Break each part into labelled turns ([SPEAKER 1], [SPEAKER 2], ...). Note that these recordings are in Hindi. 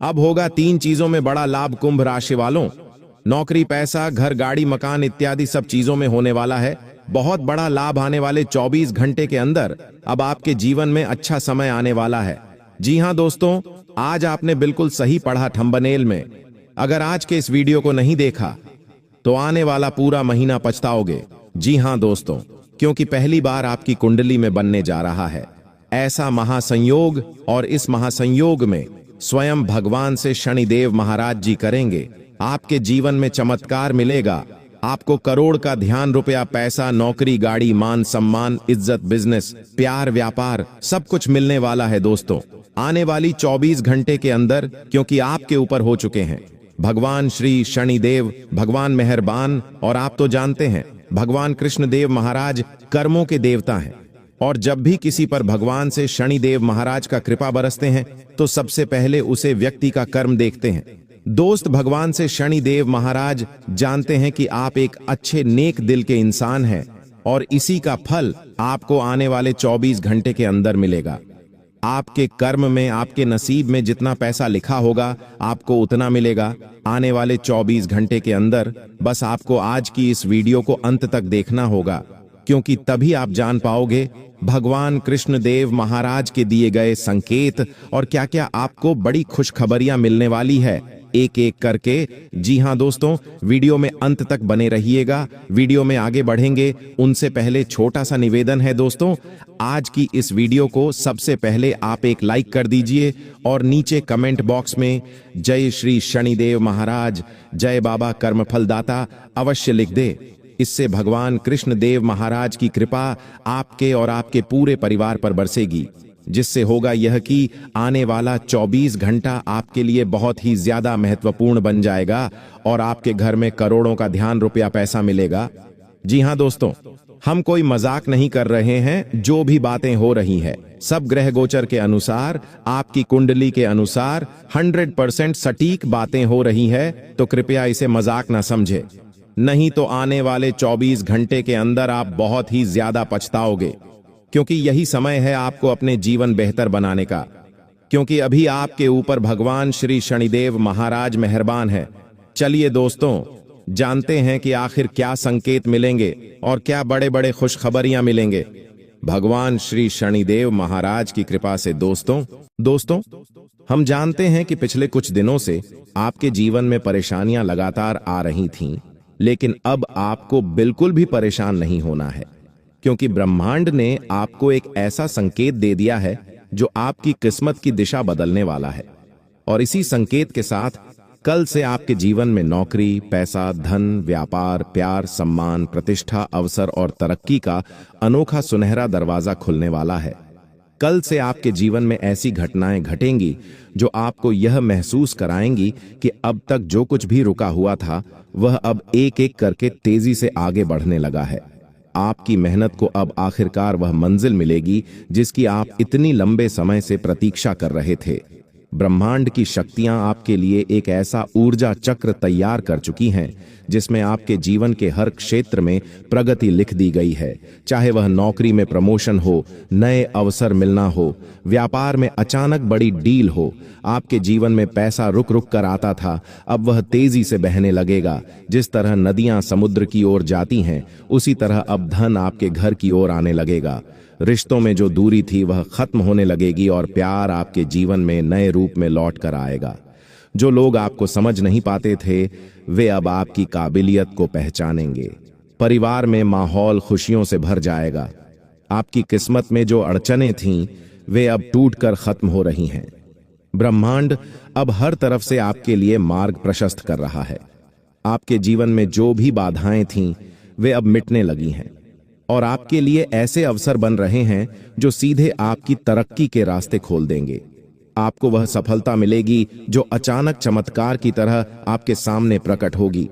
[SPEAKER 1] अब होगा 3 चीजों में बड़ा लाभ कुंभ राशि वालों। नौकरी, पैसा, घर, गाड़ी, मकान इत्यादि सब चीजों में होने वाला है बहुत बड़ा लाभ आने वाले 24 घंटे के अंदर। अब आपके जीवन में अच्छा समय आने वाला है। जी हां दोस्तों, आज आपने बिल्कुल सही पढ़ा थंबनेल में। अगर आज के इस वीडियो को नहीं देखा तो आने वाला पूरा महीना पछताओगे। जी हां दोस्तों, क्योंकि पहली बार आपकी कुंडली में बनने जा रहा है ऐसा महासंयोग, और इस महासंयोग में स्वयं भगवान से शनिदेव महाराज जी करेंगे। आपके जीवन में चमत्कार मिलेगा। आपको करोड़ का ध्यान, रुपया, पैसा, नौकरी, गाड़ी, मान सम्मान, इज्जत, बिजनेस, प्यार, व्यापार सब कुछ मिलने वाला है दोस्तों आने वाली 24 घंटे के अंदर, क्योंकि आपके ऊपर हो चुके हैं भगवान श्री शनिदेव। भगवान मेहरबान, और आप तो जानते हैं भगवान कृष्णदेव महाराज कर्मों के देवता हैं, और जब भी किसी पर भगवान से शनिदेव महाराज का कृपा बरसते हैं तो सबसे पहले उसे व्यक्ति का कर्म देखते हैं। दोस्त, भगवान से शनिदेव महाराज जानते हैं कि आप एक अच्छे नेक दिल के इंसान हैं, और इसी का फल आपको आने वाले 24 घंटे के अंदर मिलेगा। आपके कर्म में, आपके नसीब में जितना पैसा लिखा होगा आपको उतना मिलेगा आने वाले 24 घंटे के अंदर। बस आपको आज की इस वीडियो को अंत तक देखना होगा, क्योंकि तभी आप जान पाओगे भगवान कृष्णदेव महाराज के दिए गए संकेत और क्या क्या आपको बड़ी खुशखबरियां मिलने वाली है एक एक करके। जी हां दोस्तों, वीडियो में अंत तक बने रहिएगा। वीडियो में आगे बढ़ेंगे उनसे पहले छोटा सा निवेदन है दोस्तों, आज की इस वीडियो को सबसे पहले आप एक लाइक कर दीजिए और नीचे कमेंट बॉक्स में जय श्री शनिदेव महाराज, जय बाबा कर्मफलदाता अवश्य लिख दे। इससे भगवान कृष्णदेव महाराज की कृपा आपके और आपके पूरे परिवार पर बरसेगी, जिससे होगा यह कि आने वाला 24 घंटा आपके लिए बहुत ही ज्यादा महत्वपूर्ण बन जाएगा और आपके घर में करोड़ों का ध्यान, रुपया, पैसा मिलेगा। जी हां दोस्तों, हम कोई मजाक नहीं कर रहे हैं। जो भी बातें हो रही है सब ग्रह गोचर के अनुसार, आपकी कुंडली के अनुसार 100% सटीक बातें हो रही है, तो कृपया इसे मजाक ना समझे, नहीं तो आने वाले 24 घंटे के अंदर आप बहुत ही ज्यादा पछताओगे, क्योंकि यही समय है आपको अपने जीवन बेहतर बनाने का। क्योंकि अभी आपके ऊपर भगवान श्री शनिदेव महाराज मेहरबान है। चलिए दोस्तों, जानते हैं कि आखिर क्या संकेत मिलेंगे और क्या बड़े बड़े खुशखबरियां मिलेंगे भगवान श्री शनिदेव महाराज की कृपा से। दोस्तों, हम जानते हैं कि पिछले कुछ दिनों से आपके जीवन में परेशानियां लगातार आ रही थीं, लेकिन अब आपको बिल्कुल भी परेशान नहीं होना है, क्योंकि ब्रह्मांड ने आपको एक ऐसा संकेत दे दिया है जो आपकी किस्मत की दिशा बदलने वाला है। और इसी संकेत के साथ कल से आपके जीवन में नौकरी, पैसा, धन, व्यापार, प्यार, सम्मान, प्रतिष्ठा, अवसर और तरक्की का अनोखा सुनहरा दरवाजा खुलने वाला है। कल से आपके जीवन में ऐसी घटनाएं घटेंगी जो आपको यह महसूस कराएंगी कि अब तक जो कुछ भी रुका हुआ था वह अब एक एक करके तेजी से आगे बढ़ने लगा है। आपकी मेहनत को अब आखिरकार वह मंजिल मिलेगी जिसकी आप इतनी लंबे समय से प्रतीक्षा कर रहे थे। ब्रह्मांड की शक्तियां आपके लिए एक ऐसा ऊर्जा चक्र तैयार कर चुकी हैं जिसमें आपके जीवन के हर क्षेत्र में प्रगति लिख दी गई है। चाहे वह नौकरी में प्रमोशन हो, नए अवसर मिलना हो, व्यापार में अचानक बड़ी डील हो, आपके जीवन में पैसा रुक रुक कर आता था अब वह तेजी से बहने लगेगा। जिस तरह नदियां समुद्र की ओर जाती हैं उसी तरह अब धन आपके घर की ओर आने लगेगा। रिश्तों में जो दूरी थी वह खत्म होने लगेगी और प्यार आपके जीवन में नए रूप में लौट कर आएगा। जो लोग आपको समझ नहीं पाते थे वे अब आपकी काबिलियत को पहचानेंगे। परिवार में माहौल खुशियों से भर जाएगा। आपकी किस्मत में जो अड़चनें थीं वे अब टूटकर खत्म हो रही हैं। ब्रह्मांड अब हर तरफ से आपके लिए मार्ग प्रशस्त कर रहा है। आपके जीवन में जो भी बाधाएं थीं वे अब मिटने लगी हैं और आपके लिए ऐसे अवसर बन रहे हैं जो सीधे आपकी तरक्की के रास्ते खोल देंगे। आपको वह सफलता मिलेगी जो अचानक चमत्कार की तरह आपके सामने प्रकट होगी।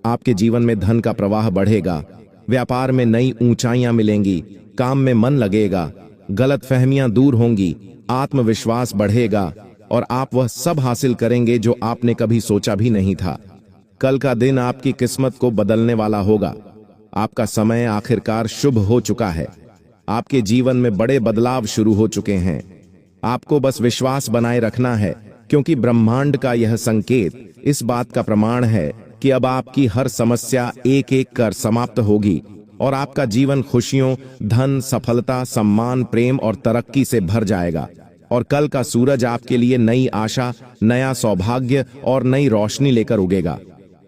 [SPEAKER 1] आपके जीवन में धन का प्रवाह बढ़ेगा, व्यापार में नई ऊंचाइयां मिलेंगी, काम में मन लगेगा, गलतफहमियां दूर होंगी, आत्मविश्वास बढ़ेगा और आप वह सब हासिल करेंगे जो आपने कभी सोचा भी नहीं था। कल का दिन आपकी किस्मत को बदलने वाला होगा। आपका समय आखिरकार शुभ हो चुका है। आपके जीवन में बड़े बदलाव शुरू हो चुके हैं। आपको बस विश्वास बनाए रखना है क्योंकि ब्रह्मांड का यह संकेत इस बात का प्रमाण है कि अब आपकी हर समस्या एक एक कर समाप्त होगी और आपका जीवन खुशियों, धन, सफलता, सम्मान, प्रेम और तरक्की से भर जाएगा। और कल का सूरज आपके लिए नई आशा, नया सौभाग्य और नई रोशनी लेकर उगेगा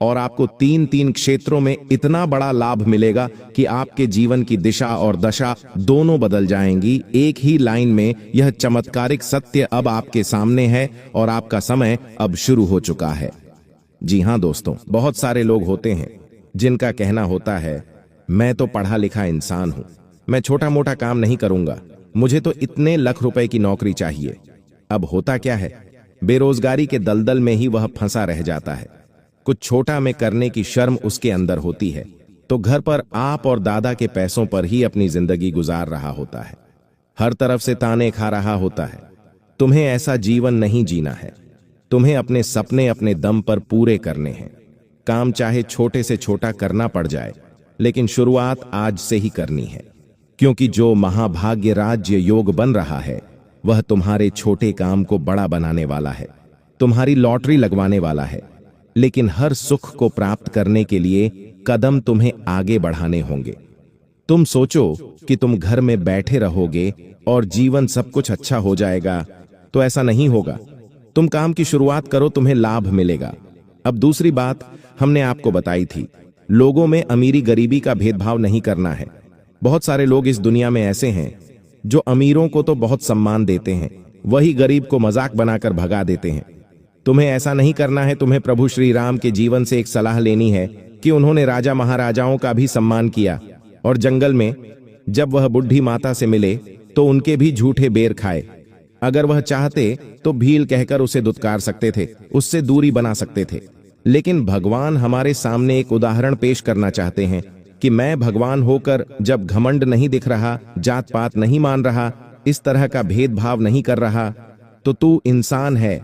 [SPEAKER 1] और आपको तीन तीन क्षेत्रों में इतना बड़ा लाभ मिलेगा कि आपके जीवन की दिशा और दशा दोनों बदल जाएंगी। एक ही लाइन में यह चमत्कारिक सत्य अब आपके सामने है और आपका समय अब शुरू हो चुका है। जी हाँ दोस्तों, बहुत सारे लोग होते हैं जिनका कहना होता है, मैं तो पढ़ा लिखा इंसान हूं, मैं छोटा मोटा काम नहीं करूंगा, मुझे तो इतने लाख रुपए की नौकरी चाहिए। अब होता क्या है, बेरोजगारी के दलदल में ही वह फंसा रह जाता है। कुछ छोटा में करने की शर्म उसके अंदर होती है, तो घर पर आप और दादा के पैसों पर ही अपनी जिंदगी गुजार रहा होता है। हर तरफ से ताने खा रहा होता है। तुम्हें ऐसा जीवन नहीं जीना है। तुम्हें अपने सपने अपने दम पर पूरे करने हैं। काम चाहे छोटे से छोटा करना पड़ जाए, लेकिन शुरुआत आज से ही करनी है, क्योंकि जो महाभाग्य राज्य योग बन रहा है वह तुम्हारे छोटे काम को बड़ा बनाने वाला है, तुम्हारी लॉटरी लगवाने वाला है। लेकिन हर सुख को प्राप्त करने के लिए कदम तुम्हें आगे बढ़ाने होंगे। तुम सोचो कि तुम घर में बैठे रहोगे और जीवन सब कुछ अच्छा हो जाएगा, तो ऐसा नहीं होगा। तुम काम की शुरुआत करो, तुम्हें लाभ मिलेगा। अब दूसरी बात हमने आपको बताई थी, लोगों में अमीरी गरीबी का भेदभाव नहीं करना है। बहुत सारे लोग इस दुनिया में ऐसे हैं जो अमीरों को तो बहुत सम्मान देते हैं, वही गरीब को मजाक बनाकर भगा देते हैं। तुम्हें ऐसा नहीं करना है। तुम्हें प्रभु श्री राम के जीवन से एक सलाह लेनी है कि उन्होंने राजा महाराजाओं का भी सम्मान किया और जंगल में जब वह बुढ़ी माता से मिले तो उनके भी झूठे बेर खाए। अगर वह चाहते तो भील कहकर उसे दुत्कार सकते थे, उससे दूरी बना सकते थे। लेकिन भगवान हमारे सामने एक उदाहरण पेश करना चाहते हैं कि मैं भगवान होकर जब घमंड नहीं दिख रहा, जात पात नहीं मान रहा, इस तरह का भेदभाव नहीं कर रहा, तो तू इंसान है,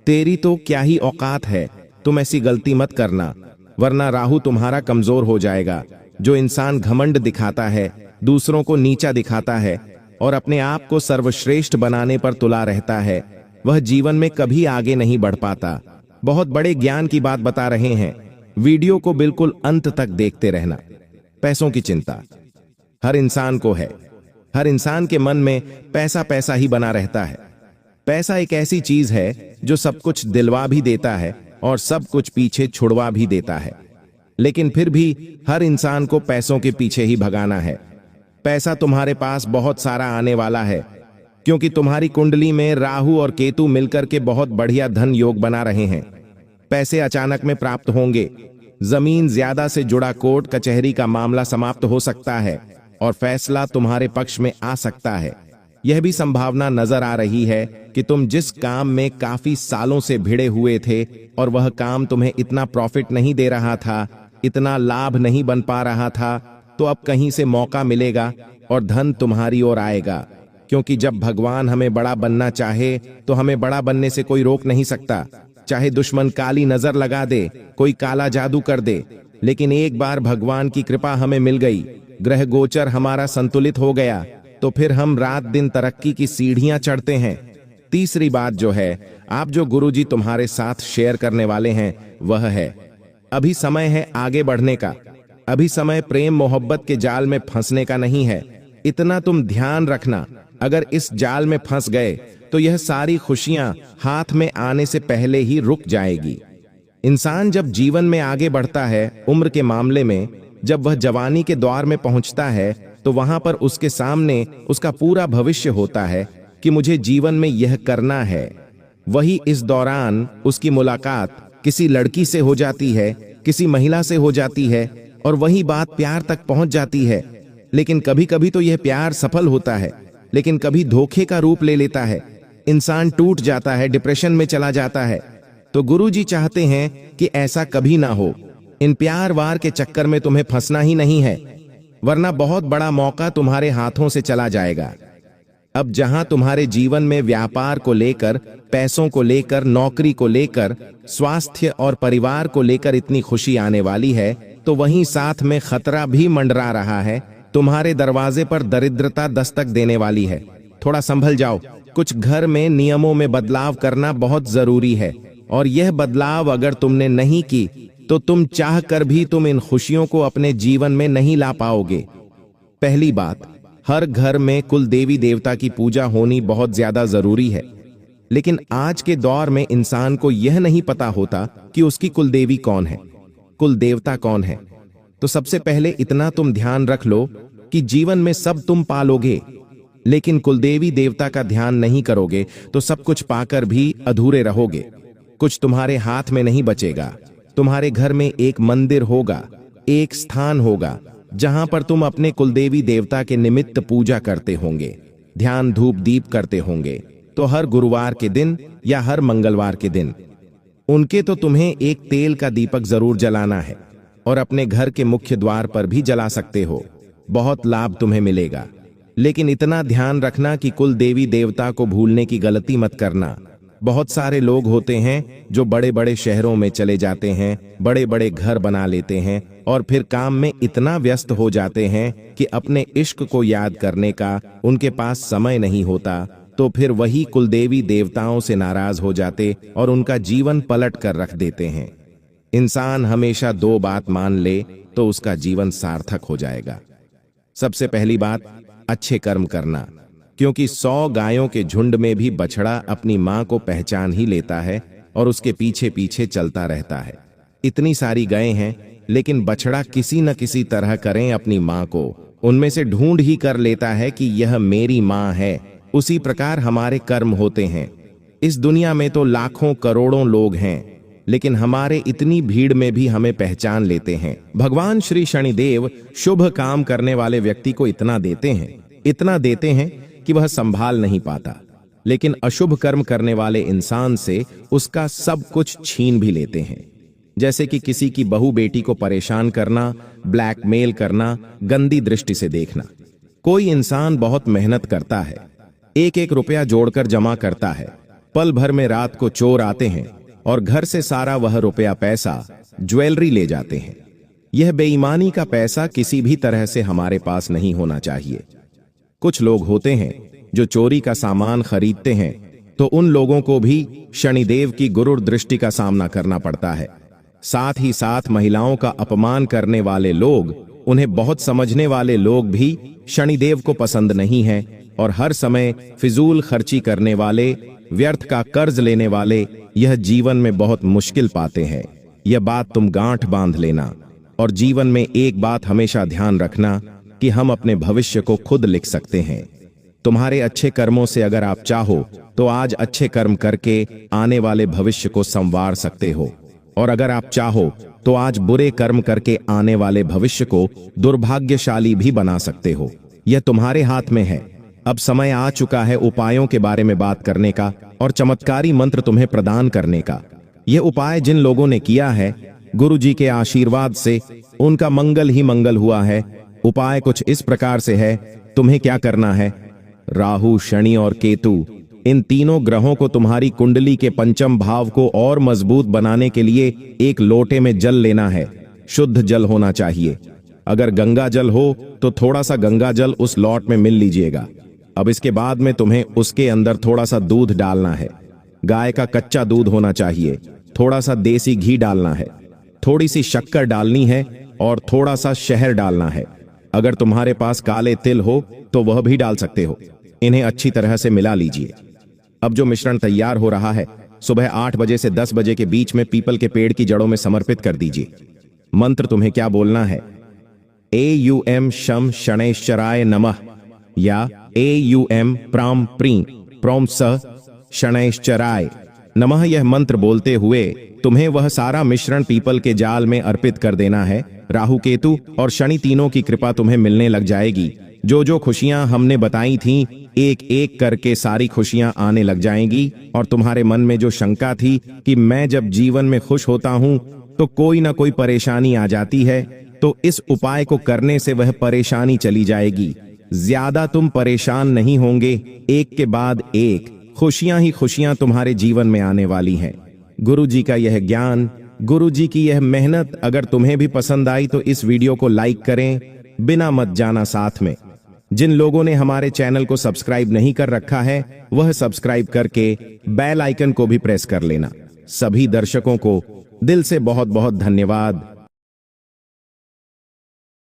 [SPEAKER 1] तेरी तो क्या ही औकात है। तुम ऐसी गलती मत करना, वरना राहु तुम्हारा कमजोर हो जाएगा। जो इंसान घमंड दिखाता है, दूसरों को नीचा दिखाता है और अपने आप को सर्वश्रेष्ठ बनाने पर तुला रहता है, वह जीवन में कभी आगे नहीं बढ़ पाता। बहुत बड़े ज्ञान की बात बता रहे हैं, वीडियो को बिल्कुल अंत तक देखते रहना। पैसों की चिंता हर इंसान को है। हर इंसान के मन में पैसा पैसा ही बना रहता है। पैसा एक ऐसी चीज है जो सब कुछ दिलवा भी देता है और सब कुछ पीछे छुड़वा भी देता है। लेकिन फिर भी हर इंसान को पैसों के पीछे ही भगाना है। पैसा तुम्हारे पास बहुत सारा आने वाला है, क्योंकि तुम्हारी कुंडली में राहु और केतु मिलकर के बहुत बढ़िया धन योग बना रहे हैं। पैसे अचानक में प्राप्त होंगे। जमीन ज्यादा से जुड़ा कोर्ट कचहरी का मामला समाप्त हो सकता है और फैसला तुम्हारे पक्ष में आ सकता है। यह भी संभावना नजर आ रही है कि तुम जिस काम में काफी सालों से भिड़े हुए थे और वह काम तुम्हें इतना प्रॉफिट नहीं दे रहा था, इतना लाभ नहीं बन पा रहा था, तो अब कहीं से मौका मिलेगा और धन तुम्हारी ओर आएगा। क्योंकि जब भगवान हमें बड़ा बनना चाहे तो हमें बड़ा बनने से कोई रोक नहीं सकता। चाहे दुश्मन काली नजर लगा दे, कोई काला जादू कर दे, लेकिन एक बार भगवान की कृपा हमें मिल गई, ग्रह गोचर हमारा संतुलित हो गया, तो फिर हम रात दिन तरक्की की सीढ़ियां चढ़ते हैं। तीसरी बात जो है, आप जो गुरुजी तुम्हारे साथ शेयर करने वाले हैं वह है, अभी समय है आगे बढ़ने का। अभी समय प्रेम मोहब्बत के जाल में फंसने का नहीं है। इतना तुम ध्यान रखना, अगर इस जाल में फंस गए तो यह सारी खुशियां हाथ में आने से पहले ही रुक जाएगी। इंसान जब जीवन में आगे बढ़ता है, उम्र के मामले में जब वह जवानी के द्वार में पहुंचता है, तो वहां पर उसके सामने उसका पूरा भविष्य होता है कि मुझे जीवन में यह करना है। वही इस दौरान उसकी मुलाकात किसी लड़की से हो जाती है, किसी महिला से हो जाती है और वही बात प्यार तक पहुंच जाती है। लेकिन कभी कभी तो यह प्यार सफल होता है, लेकिन कभी धोखे का रूप ले लेता है। इंसान टूट जाता है, डिप्रेशन में चला जाता है। तो गुरुजी चाहते हैं कि ऐसा कभी ना हो। इन प्यार वार के चक्कर में तुम्हें फंसना ही नहीं है, वरना बहुत बड़ा मौका तुम्हारे हाथों से चला जाएगा। अब जहां तुम्हारे जीवन में व्यापार को लेकर, पैसों को लेकर, नौकरी को लेकर, स्वास्थ्य और परिवार को लेकर इतनी खुशी आने वाली है, तो वहीं साथ में खतरा भी मंडरा रहा है। तुम्हारे दरवाजे पर दरिद्रता दस्तक देने वाली है। थोड़ा संभल जाओ। कुछ घर में नियमों में बदलाव करना बहुत जरूरी है, और यह बदलाव अगर तुमने नहीं की तो तुम चाह कर भी तुम इन खुशियों को अपने जीवन में नहीं ला पाओगे। पहली बात, हर घर में कुल देवी देवता की पूजा होनी बहुत ज्यादा जरूरी है, लेकिन आज के दौर में इंसान को यह नहीं पता होता कि उसकी कुल देवी कौन है, कुल देवता कौन है। तो सबसे पहले इतना तुम ध्यान रख लो कि जीवन में सब तुम पालोगे, लेकिन कुलदेवी देवता का ध्यान नहीं करोगे तो सब कुछ पाकर भी अधूरे रहोगे। कुछ तुम्हारे हाथ में नहीं बचेगा। तुम्हारे घर में एक मंदिर होगा, एक स्थान होगा जहां पर तुम अपने कुलदेवी देवता के निमित्त पूजा करते होंगे, ध्यान धूप दीप करते होंगे। तो हर गुरुवार के दिन या हर मंगलवार के दिन उनके तो तुम्हें एक तेल का दीपक जरूर जलाना है, और अपने घर के मुख्य द्वार पर भी जला सकते हो। बहुत लाभ तुम्हें मिलेगा, लेकिन इतना ध्यान रखना कि कुल देवी देवता को भूलने की गलती मत करना। बहुत सारे लोग होते हैं जो बड़े बड़े शहरों में चले जाते हैं, बड़े बड़े घर बना लेते हैं और फिर काम में इतना व्यस्त हो जाते हैं कि अपने इश्क को याद करने का उनके पास समय नहीं होता। तो फिर वही कुलदेवी देवताओं से नाराज हो जाते और उनका जीवन पलट कर रख देते हैं। इंसान हमेशा दो बात मान ले तो उसका जीवन सार्थक हो जाएगा। सबसे पहली बात, अच्छे कर्म करना, क्योंकि 100 गायों के झुंड में भी बछड़ा अपनी मां को पहचान ही लेता है और उसके पीछे पीछे चलता रहता है। इतनी सारी गायें हैं, लेकिन बछड़ा किसी न किसी तरह करें अपनी मां को उनमें से ढूंढ ही कर लेता है कि यह मेरी मां है। उसी प्रकार हमारे कर्म होते हैं। इस दुनिया में तो लाखों करोड़ों लोग हैं, लेकिन हमारे इतनी भीड़ में भी हमें पहचान लेते हैं। भगवान श्री शनिदेव शुभ काम करने वाले व्यक्ति को इतना देते हैं कि वह संभाल नहीं पाता, लेकिन अशुभ कर्म करने वाले इंसान से उसका सब कुछ छीन भी लेते हैं। जैसे कि किसी की बहू बेटी को परेशान करना, ब्लैकमेल करना, गंदी दृष्टि से देखना। कोई इंसान बहुत मेहनत करता है, एक एक रुपया जोड़कर जमा करता है, पल भर में रात को चोर आते हैं और घर से सारा वह रुपया पैसा ज्वेलरी ले जाते हैं। यह बेईमानी का पैसा किसी भी तरह से हमारे पास नहीं होना चाहिए। कुछ लोग होते हैं जो चोरी का सामान खरीदते हैं, तो उन लोगों को भी शनिदेव की गुरुर दृष्टि का सामना करना पड़ता है। साथ ही साथ महिलाओं का अपमान करने वाले लोग, उन्हें बहुत समझने वाले लोग भी शनिदेव को पसंद नहीं है, और हर समय फिजूल खर्ची करने वाले, व्यर्थ का कर्ज लेने वाले यह जीवन में बहुत मुश्किल पाते हैं। यह बात तुम गांठ बांध लेना, और जीवन में एक बात हमेशा ध्यान रखना कि हम अपने भविष्य को खुद लिख सकते हैं। तुम्हारे अच्छे कर्मों से अगर आप चाहो तो आज अच्छे कर्म करके आने वाले भविष्य को संवार सकते हो, और अगर आप चाहो तो आज बुरे कर्म करके आने वाले भविष्य को दुर्भाग्यशाली भी बना सकते हो। यह तुम्हारे हाथ में है। अब समय आ चुका है उपायों के बारे में बात करने का और चमत्कारी मंत्र तुम्हें प्रदान करने का। यह उपाय जिन लोगों ने किया है, गुरु जी के आशीर्वाद से उनका मंगल ही मंगल हुआ है। उपाय कुछ इस प्रकार से है। तुम्हें क्या करना है, राहु, शनि और केतु, इन तीनों ग्रहों को तुम्हारी कुंडली के पंचम भाव को और मजबूत बनाने के लिए एक लोटे में जल लेना है। शुद्ध जल होना चाहिए। अगर गंगा जल हो तो थोड़ा सा गंगा जल उस लौट में मिल लीजिएगा। अब इसके बाद में तुम्हें उसके अंदर थोड़ा सा दूध डालना है। गाय का कच्चा दूध होना चाहिए। थोड़ा सा देसी घी डालना है, थोड़ी सी शक्कर डालनी है और थोड़ा सा शहद डालना है। अगर तुम्हारे पास काले तिल हो तो वह भी डाल सकते हो। इन्हें अच्छी तरह से मिला लीजिए। अब जो मिश्रण तैयार हो रहा है, सुबह 8 बजे से 10 बजे के बीच में पीपल के पेड़ की जड़ों में समर्पित कर दीजिए। मंत्र तुम्हें क्या बोलना है, AUM शम शनैश्चराय नमः या AUM प्राम प्रीं प्रोम स शनैश्चराय नमः। यह मंत्र बोलते हुए तुम्हें वह सारा मिश्रण पीपल के जाल में अर्पित कर देना है। राहु, केतु और शनि तीनों की कृपा तुम्हें मिलने लग जाएगी। जो जो खुशियां हमने बताई थीं, एक एक करके सारी खुशियां आने लग जाएंगी। और तुम्हारे मन में जो शंका थी कि मैं जब जीवन में खुश होता हूं तो कोई ना कोई परेशानी आ जाती है, तो इस उपाय को करने से वह परेशानी चली जाएगी। ज्यादा तुम परेशान नहीं होंगे। एक के बाद एक खुशियां ही खुशियां तुम्हारे जीवन में आने वाली हैं। गुरु जी का यह ज्ञान, गुरु जी की यह मेहनत अगर तुम्हें भी पसंद आई तो इस वीडियो को लाइक करें, बिना मत जाना साथ में। जिन लोगों ने हमारे चैनल को सब्सक्राइब नहीं कर रखा है वह सब्सक्राइब करके बेल आइकन को भी प्रेस कर लेना। सभी दर्शकों को दिल से बहुत बहुत धन्यवाद।